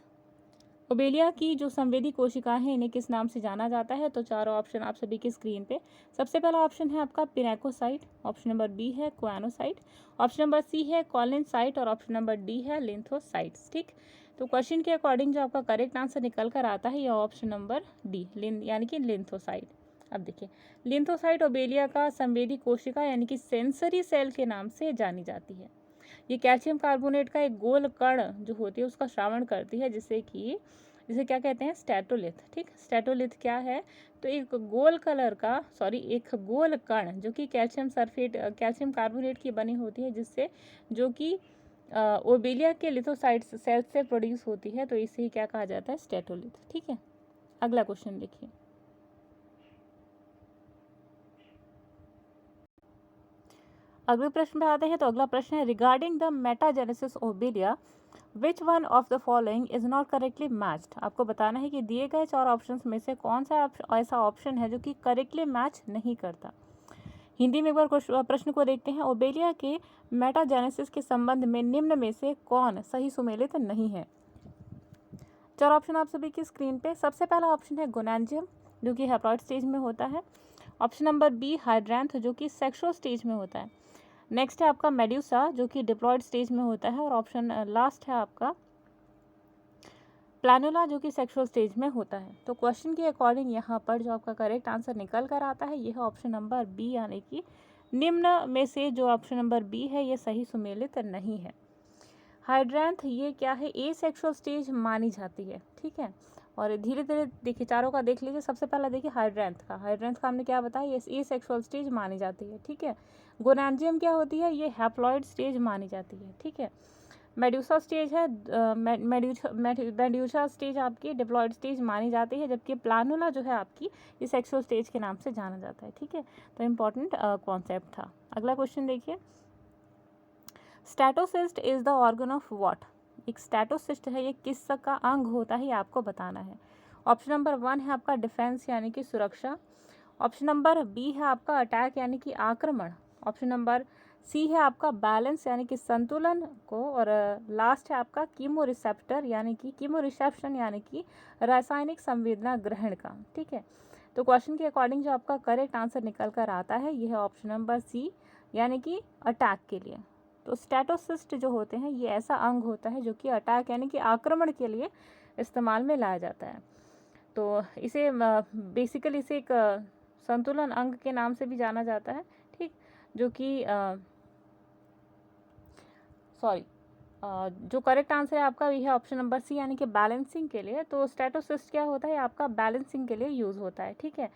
Obelia की जो संवेदी कोशिकाएं हैं इन्हें किस नाम से जाना जाता है, तो चारों ऑप्शन आप सभी की स्क्रीन पे। सबसे पहला ऑप्शन है आपका पिनेकोसाइट, ऑप्शन नंबर बी है क्वानोसाइट, ऑप्शन नंबर सी है कॉलिनसाइट और ऑप्शन नंबर डी है लिंथोसाइट्स, ठीक। तो क्वेश्चन के अकॉर्डिंग जो आपका करेक्ट आंसर निकल कर आता है यह ऑप्शन नंबर डी यानी कि लिंथोसाइट। अब देखिए लिंथोसाइट ओबेलिया का संवेदी कोशिका यानी कि सेंसरी सेल के नाम से जानी जाती है। ये कैल्शियम कार्बोनेट का एक गोल कण जो होती है उसका श्रावण करती है, जिसे क्या कहते हैं, स्टेटोलिथ, ठीक। स्टेटोलिथ क्या है, तो एक गोल कण जो कि कैल्शियम कार्बोनेट की बनी होती है, जो कि ओबेलिया के लिथोसाइट सेल्स से प्रोड्यूस होती है, तो इसे क्या कहा जाता है, स्टेटोलिथ, ठीक है। अगला क्वेश्चन देखिए, अगले प्रश्न पे आते हैं। तो अगला प्रश्न है, regarding the metagenesis Obelia which one of the following is not correctly matched. आपको बताना है कि दिए गए चार ऑप्शंस में से कौन सा ऐसा ऑप्शन है जो कि करेक्टली मैच नहीं करता। हिंदी में एक बार प्रश्न को देखते हैं, ओबेलिया के मेटाजेनेसिस के संबंध में निम्न में से कौन सही सुमेलित नहीं है। चार ऑप्शन आप सभी की स्क्रीन पे। सबसे पहला ऑप्शन है गोनेंजियम जो कि हैप्लॉइड स्टेज में होता है, ऑप्शन नंबर बी हाइड्रेंथ जो कि सेक्सुअल स्टेज में होता है, नेक्स्ट है आपका मेड्यूसा जो कि डिप्लॉयड स्टेज में होता है, और ऑप्शन लास्ट है आपका प्लानुला जो कि सेक्सुअल स्टेज में होता है। तो क्वेश्चन के अकॉर्डिंग यहाँ पर जो आपका करेक्ट आंसर निकल कर आता है यह ऑप्शन नंबर बी, यानी कि निम्न में से जो ऑप्शन नंबर बी है ये सही सुमेलित नहीं है। हाइड्रेंथ ये क्या है, ए सेक्सुअल स्टेज मानी जाती है, ठीक है। और धीरे धीरे देखिए चारों का देख लीजिए। सबसे पहला देखिए हाइड्रेंथ का हमने क्या बताया, ये ए सेक्सुअल स्टेज मानी जाती है, ठीक है। गोनेंजियम क्या होती है, ये हैप्लॉइड स्टेज मानी जाती है, ठीक है। मेड्यूसा स्टेज है, मेड्यूसा स्टेज आपकी डिप्लॉयड स्टेज मानी जाती है, जबकि प्लानुला जो है आपकी ये सेक्सुअल स्टेज के नाम से जाना जाता है, ठीक है। तो इम्पॉर्टेंट कॉन्सेप्ट था। अगला क्वेश्चन देखिए, statocyst is the organ of what. एक स्टैटोसिस्ट है, ये किस का अंग होता है ये आपको बताना है। ऑप्शन नंबर 1 है आपका डिफेंस यानी कि सुरक्षा, ऑप्शन नंबर बी है आपका अटैक यानी कि आक्रमण, ऑप्शन नंबर सी है आपका बैलेंस यानी कि संतुलन को, और लास्ट है आपका कीमो रिसेप्शन यानी कि रासायनिक संवेदना ग्रहण का, ठीक है। तो क्वेश्चन के अकॉर्डिंग जो आपका करेक्ट आंसर निकल कर आता है यह है ऑप्शन नंबर सी, यानी कि अटैक के लिए। तो स्टैटोसिस्ट जो होते हैं ये ऐसा अंग होता है जो कि अटैक यानी कि आक्रमण के लिए इस्तेमाल में लाया जाता है। तो इसे बेसिकली इसे एक संतुलन अंग के नाम से भी जाना जाता है, ठीक जो कि जो करेक्ट आंसर है आपका ये है ऑप्शन नंबर सी, यानी कि बैलेंसिंग के लिए। तो स्टेटोसिस्ट क्या होता है आपका, बैलेंसिंग के लिए यूज़ होता है, ठीक है,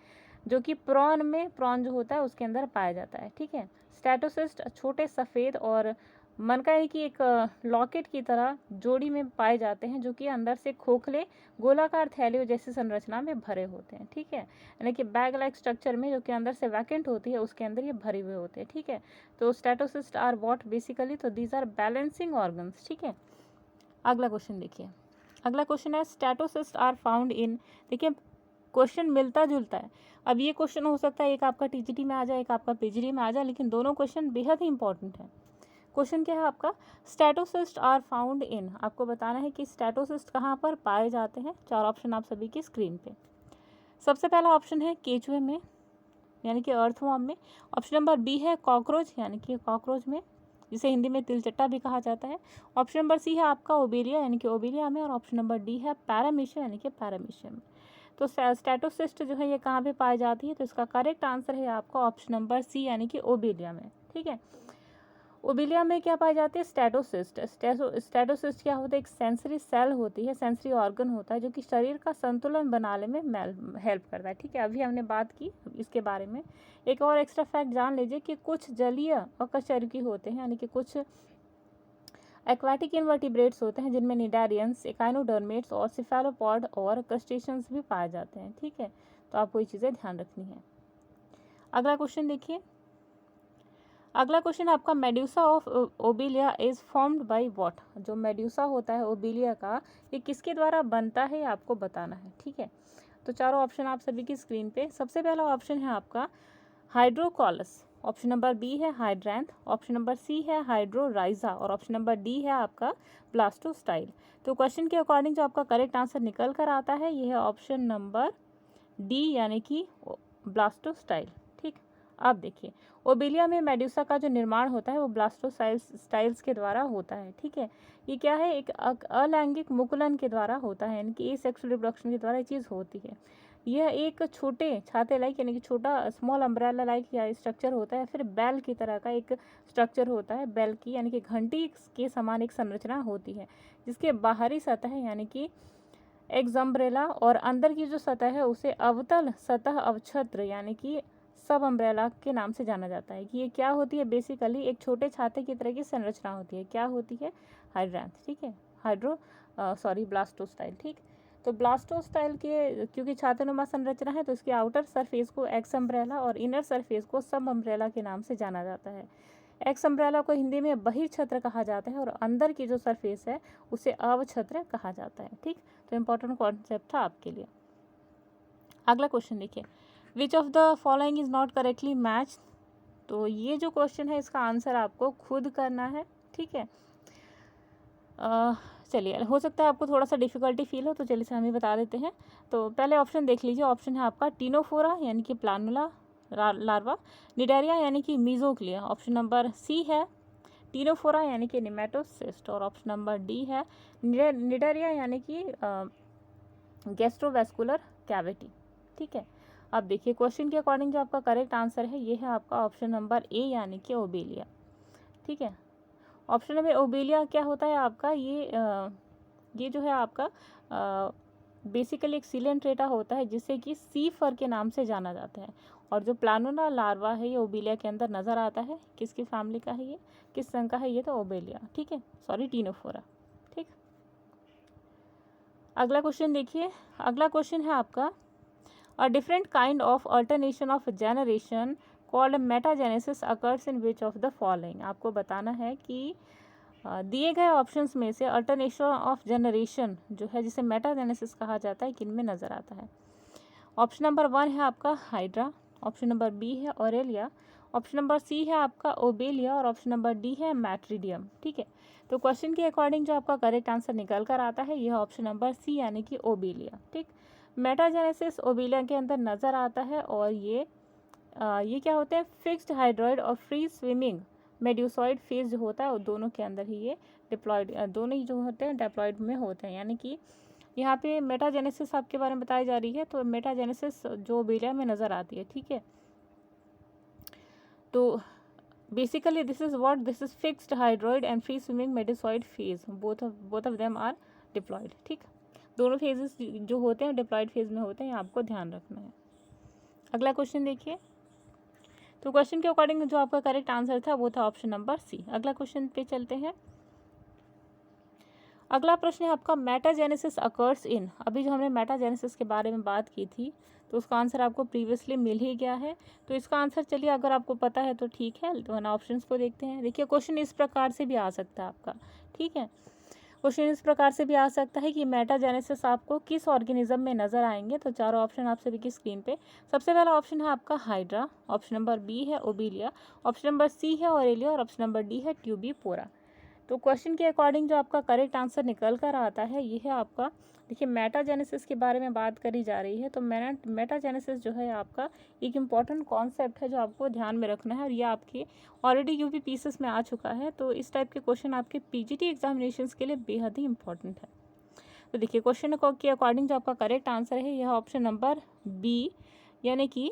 जो कि प्रॉन जो होता है उसके अंदर पाया जाता है, ठीक है। स्टेटोसिस्ट छोटे सफ़ेद और मन का है कि एक लॉकेट की तरह जोड़ी में पाए जाते हैं, जो कि अंदर से खोखले गोलाकार थैलियों जैसी संरचना में भरे होते हैं, ठीक है, यानी कि बैग लाइक स्ट्रक्चर में, जो कि अंदर से वैकेंट होती है उसके अंदर ये भरे हुए होते हैं, ठीक है। तो स्टेटोसिस्ट आर व्हाट बेसिकली, तो दीज आर बैलेंसिंग ऑर्गन्स, ठीक है। अगला क्वेश्चन देखिए, अगला क्वेश्चन है स्टेटोसिस्ट आर फाउंड इन, देखिए क्वेश्चन मिलता जुलता है। अब ये क्वेश्चन हो सकता है एक आपका टीजीटी में आ जाए, एक आपका पीजीडी में आ जाए, लेकिन दोनों क्वेश्चन बेहद ही इंपॉर्टेंट है। क्वेश्चन क्या है आपका, स्टेटोसिस्ट आर फाउंड इन, आपको बताना है कि स्टेटोसिस्ट कहाँ पर पाए जाते हैं। 4 ऑप्शन आप सभी की स्क्रीन पे। सबसे पहला ऑप्शन है केचुए में, यानी कि अर्थवॉर्म में। ऑप्शन नंबर बी है कॉकरोच, यानी कि कॉकरोच में, जिसे हिंदी में तिलचट्टा भी कहा जाता है। ऑप्शन नंबर सी है आपका ओबेलिया, यानी कि ओबेलिया में। और ऑप्शन नंबर डी है पैरामीशिया, यानी कि पैरामीशिया में। तो स्टेटोसिस्ट जो है ये कहाँ पे पाई जाती है, तो इसका करेक्ट आंसर है आपका ऑप्शन नंबर सी, यानी कि ओबेलिया में, ठीक है। ओबेलिया में क्या पाई जाती है, स्टेटोसिस्ट। स्टेटोसिस्ट क्या होता है, एक सेंसरी सेल होती है, सेंसरी ऑर्गन होता है, जो कि शरीर का संतुलन बनाने में हेल्प करता है, ठीक है। अभी हमने बात की इसके बारे में। एक और एक्स्ट्रा फैक्ट जान लीजिए कि कुछ जलीय अकशेरुकी होते हैं, यानी कि कुछ एक्वाटिक इनवर्टिब्रेट्स होते हैं, जिनमें निडारियंस, एकाइनोडर्मेट्स और सिफेलोपॉड और क्रस्टेशियंस भी पाए जाते हैं, ठीक है। तो आपको ये चीज़ें ध्यान रखनी है। अगला क्वेश्चन देखिए, अगला क्वेश्चन आपका medusa of Obelia is formed by what, जो मेड्यूसा होता है ओबेलिया का, ये किसके द्वारा बनता है आपको बताना है, ठीक है। तो चारों ऑप्शन आप सभी की स्क्रीन पे। सबसे पहला ऑप्शन है आपका हाइड्रोकॉलस, ऑप्शन नंबर बी है हाइड्रैंथ, ऑप्शन नंबर सी है हाइड्रोराइजा और ऑप्शन नंबर डी है आपका ब्लास्टोस्टाइल। तो क्वेश्चन के अकॉर्डिंग जो आपका करेक्ट आंसर निकल कर आता है ये है ऑप्शन नंबर डी, यानी कि ब्लास्टोस्टाइल, ठीक। अब देखिए ओबेलिया में मेड्यूसा का जो निर्माण होता है वो ब्लास्टोस्टाइल्स के द्वारा होता है, ठीक है। ये क्या है, एक अलैंगिक मुकुलन के द्वारा होता है, यानी कि एसेक्सुअल रिप्रोडक्शन के द्वारा ये चीज़ होती है। यह एक छोटे छाते लाइक, यानी कि छोटा स्मॉल अम्ब्रेला लाइक या स्ट्रक्चर होता है, फिर बेल की तरह का एक स्ट्रक्चर होता है, बेल की यानी कि घंटी के समान एक संरचना होती है, जिसके बाहरी सतह यानी कि एक्सम्ब्रेला और अंदर की जो सतह है उसे अवतल सतह अवछत्र यानी कि सब अम्ब्रेला के नाम से जाना जाता है। कि ये क्या होती है, बेसिकली एक छोटे छाते की तरह की संरचना होती है। क्या होती है, हाइड्रैंथ, ठीक है, ब्लास्टोस्टाइल, ठीक। तो ब्लास्टोस्टाइल के क्योंकि छातेनुमा संरचना है तो इसके आउटर सरफेस को एक्स अम्ब्रेला और इनर सरफेस को सब अम्ब्रेला के नाम से जाना जाता है। एक्स अम्ब्रेला को हिंदी में बहिर्छत्र कहा जाता है और अंदर की जो सरफेस है उसे अवछत्र कहा जाता है, ठीक। तो इम्पोर्टेंट कॉन्सेप्ट था आपके लिए। अगला क्वेश्चन देखिए, which of the following is not correctly match. तो ये जो क्वेश्चन है इसका आंसर आपको खुद करना है, ठीक है। चलिए, हो सकता है आपको थोड़ा सा डिफिकल्टी फील हो, तो चलिए से हम ही बता देते हैं। तो पहले ऑप्शन देख लीजिए, ऑप्शन है आपका टीनोफोरा यानी कि प्लानुला लार्वा, निडारिया यानी कि मीजोक्लिया, ऑप्शन नंबर सी है टीनोफोरा यानी कि निमेटोसिस्ट और ऑप्शन नंबर डी है निडारिया यानी कि गैस्ट्रोवैस्कुलर कैविटी, ठीक है। अब देखिए क्वेश्चन के अकॉर्डिंग जो आपका करेक्ट आंसर है ये है आपका ऑप्शन नंबर ए यानी कि ओबेलिया, ठीक है। ऑप्शन नंबर ओबेलिया क्या होता है आपका, ये जो है आपका बेसिकली एक सिलेंट्रेटा होता है जिसे कि सी फर के नाम से जाना जाता है। और जो प्लानुला लार्वा है ये ओबेलिया के अंदर नज़र आता है। किसकी फैमिली का है ये, किस संघ का है ये, तो ओबेलिया, ठीक है, सॉरी टीनोफोरा, ठीक। अगला क्वेश्चन देखिए, अगला क्वेश्चन है आपका a different kind of alternation of generation called metagenesis occurs in which of the following. आपको बताना है कि दिए गए ऑप्शंस में से अल्टरनेशन ऑफ जनरेशन जो है जिसे मेटाजेनेसिस कहा जाता है किन में नज़र आता है। ऑप्शन नंबर 1 है आपका हाइड्रा, ऑप्शन नंबर बी है ऑरेलिया, ऑप्शन नंबर सी है आपका ओबेलिया और ऑप्शन नंबर डी है मैट्रीडियम, ठीक है। तो क्वेश्चन के अकॉर्डिंग जो आपका करेक्ट आंसर निकल कर आता है यह ऑप्शन नंबर सी यानी कि ओबेलिया, ठीक। मेटाजेनेसिस ओबेलिया के अंदर नज़र आता है और ये क्या होते हैं, फिक्स्ड हाइड्रॉइड और फ्री स्विमिंग मेड्यूसॉइड फेज जो होता है और दोनों के अंदर ही ये डिप्लॉयड, दोनों ही जो होते हैं डिप्लॉयड में होते हैं। यानी कि यहाँ पे मेटाजेनेसिस आपके बारे में बताई जा रही है, तो मेटाजेनेसिस जो ओबेलिया में नज़र आती है, ठीक है। तो basically this is fixed hydroid and free swimming medusoid phase, both of them are diploid. ठीक, दोनों फेजेस जो होते हैं डिप्लॉयड फेज में होते हैं, आपको ध्यान रखना है। अगला क्वेश्चन देखिए, तो क्वेश्चन के अकॉर्डिंग जो आपका करेक्ट आंसर था वो था ऑप्शन नंबर सी। अगला क्वेश्चन पे चलते हैं। अगला प्रश्न है आपका मेटाजेनेसिस अकर्स इन। अभी जो हमने मेटाजेनेसिस के बारे में बात की थी तो उसका आंसर आपको प्रीवियसली मिल ही गया है। तो इसका आंसर चलिए अगर आपको पता है तो ठीक है, वरना ऑप्शंस को देखते हैं। देखिए क्वेश्चन इस प्रकार से भी आ सकता है आपका, ठीक है, क्वेश्चन इस प्रकार से भी आ सकता है कि मेटाजेनेसिस आपको किस ऑर्गेनिज्म में नजर आएंगे। तो चारों ऑप्शन आप सभी की स्क्रीन पे। सबसे पहला ऑप्शन है आपका हाइड्रा, ऑप्शन नंबर बी है ओबिलिया, ऑप्शन नंबर सी है ऑरेलिया और ऑप्शन नंबर डी है ट्यूबीपोरा। तो क्वेश्चन के अकॉर्डिंग जो आपका करेक्ट आंसर निकल कर आता है ये है आपका, देखिए मेटाजेनेसिस के बारे में बात करी जा रही है। तो मेटाजेनेसिस जो है आपका एक इम्पॉर्टेंट कॉन्सेप्ट है जो आपको ध्यान में रखना है, और ये आपके ऑलरेडी यूपी पीसीएस में आ चुका है। तो इस टाइप के क्वेश्चन आपके पीजीटी एग्जामिनेशंस के लिए बेहद ही इंपॉर्टेंट है। तो देखिए क्वेश्चन के अकॉर्डिंग जो आपका करेक्ट आंसर है यह ऑप्शन नंबर बी, यानी कि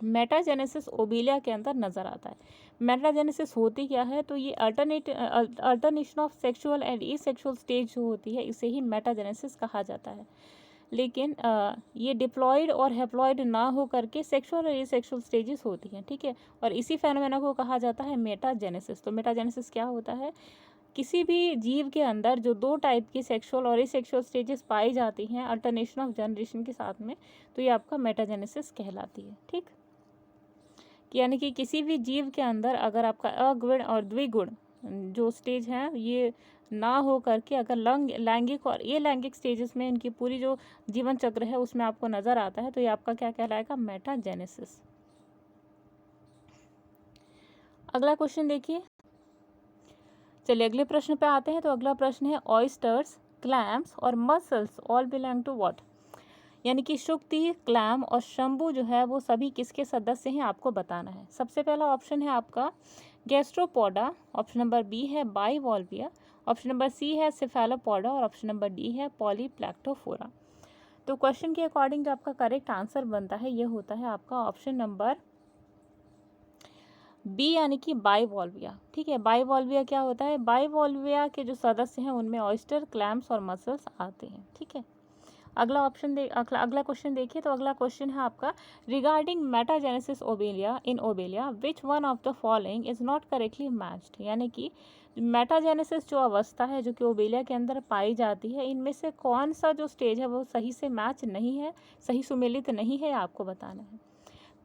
मेटाजेनेसिस ओबिलिया के अंदर नजर आता है। मेटाजेनेसिस होती क्या है, तो ये alternation of sexual and asexual stage जो होती है इसे ही मेटाजेनेसिस कहा जाता है। लेकिन ये डिप्लॉयड और हैप्लॉयड ना हो करके सेक्सुअल और एसेक्सुअल स्टेजेस होती हैं, ठीक है, और इसी फेनोमेना को कहा जाता है मेटाजेनेसिस। तो मेटाजेनेसिस क्या होता है, किसी भी जीव के अंदर जो दो टाइप की सेक्सुअल और एसेक्सुअल स्टेजेस पाई जाती हैं अल्टरनेशन ऑफ जनरेशन के साथ में, तो ये आपका मेटाजेनेसिस कहलाती है। ठीक, यानी कि किसी भी जीव के अंदर अगर आपका अगुण और द्विगुण जो स्टेज हैं ये ना हो करके अगर लैंगिक और ये लैंगिक स्टेजेस में इनकी पूरी जो जीवन चक्र है उसमें आपको नजर आता है, तो ये आपका क्या कहलाएगा, मेटाजेनेसिस। अगला क्वेश्चन देखिए, चलिए अगले प्रश्न पे आते हैं। तो अगला प्रश्न है ऑयस्टर्स, क्लैम्स और mussels all belong to what. यानी कि शुक्ति, क्लैम और शंभू जो है वो सभी किसके सदस्य हैं आपको बताना है। सबसे पहला ऑप्शन है आपका गैस्ट्रोपोडा, ऑप्शन नंबर बी है बाइवॉल्विया, ऑप्शन नंबर सी है सिफेलोपोडा और ऑप्शन नंबर डी है पॉलीप्लैक्टोफोरा। तो क्वेश्चन के अकॉर्डिंग जो आपका करेक्ट आंसर बनता है ये होता है आपका ऑप्शन नंबर बी, यानी कि बाइवॉल्विया। ठीक है, बाइवॉल्विया क्या होता है, बाइवॉल्विया के जो सदस्य हैं उनमें ऑयस्टर, क्लैम्स और मसल्स आते हैं। ठीक है, अगला क्वेश्चन देखिए। तो अगला क्वेश्चन है आपका regarding metagenesis Obelia in Obelia which one of the following is not correctly matched. यानी कि मेटाजेनेसिस जो अवस्था है जो कि ओबेलिया के अंदर पाई जाती है, इनमें से कौन सा जो स्टेज है वो सही से मैच नहीं है, सही सुमेलित नहीं है, आपको बताना है।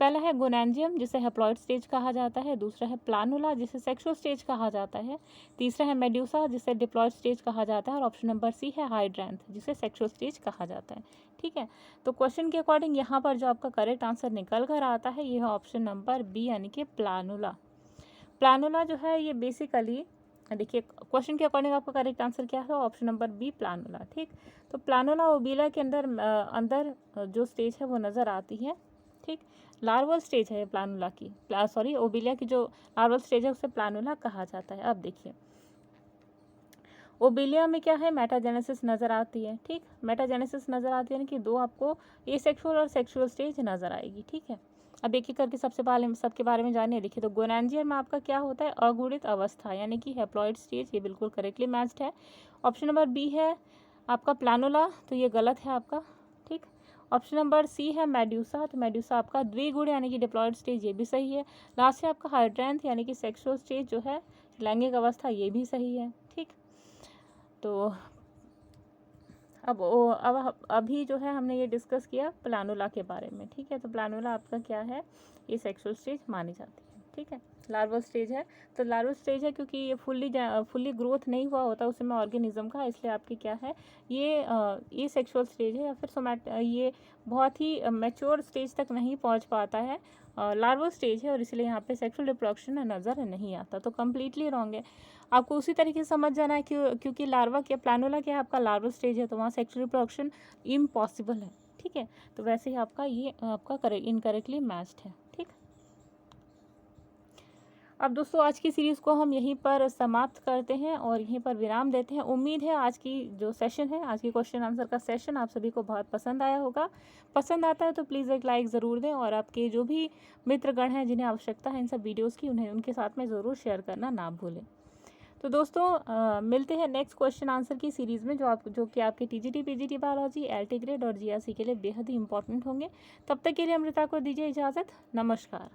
पहला है गोनेंजियम जिसे हैप्लॉइड स्टेज कहा जाता है, दूसरा है प्लानुला जिसे सेक्सुअल स्टेज कहा जाता है, तीसरा है मेड्यूसा जिसे डिप्लॉयड स्टेज कहा जाता है और ऑप्शन नंबर सी है हाइड्रेंथ जिसे सेक्सुअल स्टेज कहा जाता है। ठीक है, तो क्वेश्चन के अकॉर्डिंग यहाँ पर जो आपका करेक्ट आंसर निकल कर आता है ये है ऑप्शन नंबर बी, यानी कि प्लानुला। प्लानुला जो है ये बेसिकली देखिए क्वेश्चन के अकॉर्डिंग आपका करेक्ट आंसर क्या है, ऑप्शन नंबर बी प्लानुला। ठीक, तो प्लानुला ओबीला के अंदर जो स्टेज है वो नज़र आती है। ठीक, लार्वल स्टेज है प्लानुला की, ओबिलिया की जो लार्वल स्टेज है उसे प्लानुला कहा जाता है। अब देखिए ओबिलिया में क्या है, मेटाजेनेसिस नज़र आती है। ठीक, मेटाजेनेसिस नज़र आती है, यानी कि दो आपको एसेक्सुअल और सेक्सुअल स्टेज नज़र आएगी। ठीक है, अब एक एक करके सबके बारे में जानिए। देखिए तो गोनेंजियम में आपका क्या होता है, अगुणित अवस्था यानी कि हैप्लॉइड स्टेज, ये बिल्कुल करेक्टली मैच्ड है। ऑप्शन नंबर बी है आपका प्लानुला, तो ये गलत है आपका। ठीक, ऑप्शन नंबर सी है मेड्यूसा, तो मेड्यूसा आपका द्विगुण यानी कि डिप्लॉयड स्टेज, ये भी सही है। लास्ट है आपका हाइड्रेंथ यानी कि सेक्सुअल स्टेज जो है लैंगिक अवस्था, ये भी सही है। ठीक, तो अब अभी जो है हमने ये डिस्कस किया प्लानुला के बारे में। ठीक है, तो प्लानुला आपका क्या है, ये सेक्सुअल स्टेज मानी जाती है। ठीक है, लार्वल स्टेज है, तो लार्वल स्टेज है क्योंकि ये फुल्ली ग्रोथ नहीं हुआ होता उसमें ऑर्गेनिज्म का, इसलिए आपकी क्या है ये सेक्सुअल स्टेज है, या फिर ये बहुत ही मैच्योर स्टेज तक नहीं पहुंच पाता है, लार्वल स्टेज है, और इसलिए यहाँ पे सेक्सुअल रिप्रोडक्शन नज़र नहीं आता। तो कम्प्लीटली रॉन्ग है, आपको उसी तरीके से समझ जाना है क्योंकि लार्वा क्या प्लानुला क्या है आपका लार्वल स्टेज है, तो वहाँ सेक्सुअल रिप्रोडक्शन इम्पॉसिबल है। ठीक है, तो वैसे ही आपका ये आपका इनकरेक्टली मैच्ड है। ठीक, अब दोस्तों आज की सीरीज़ को हम यहीं पर समाप्त करते हैं और यहीं पर विराम देते हैं। उम्मीद है आज की जो सेशन है, आज की क्वेश्चन आंसर का सेशन आप सभी को बहुत पसंद आया होगा। पसंद आता है तो प्लीज़ एक लाइक ज़रूर दें और आपके जो भी मित्रगण हैं जिन्हें आवश्यकता है इन सब वीडियोज़ की, उन्हें उनके साथ में ज़रूर शेयर करना ना भूलें। तो दोस्तों मिलते हैं नेक्स्ट क्वेश्चन आंसर की सीरीज़ में, जो कि आपके TGT, PGT biology, LT grade और जीआरसी के लिए बेहद ही इंपॉर्टेंट होंगे। तब तक के लिए अमृता को दीजिए इजाज़त। नमस्कार।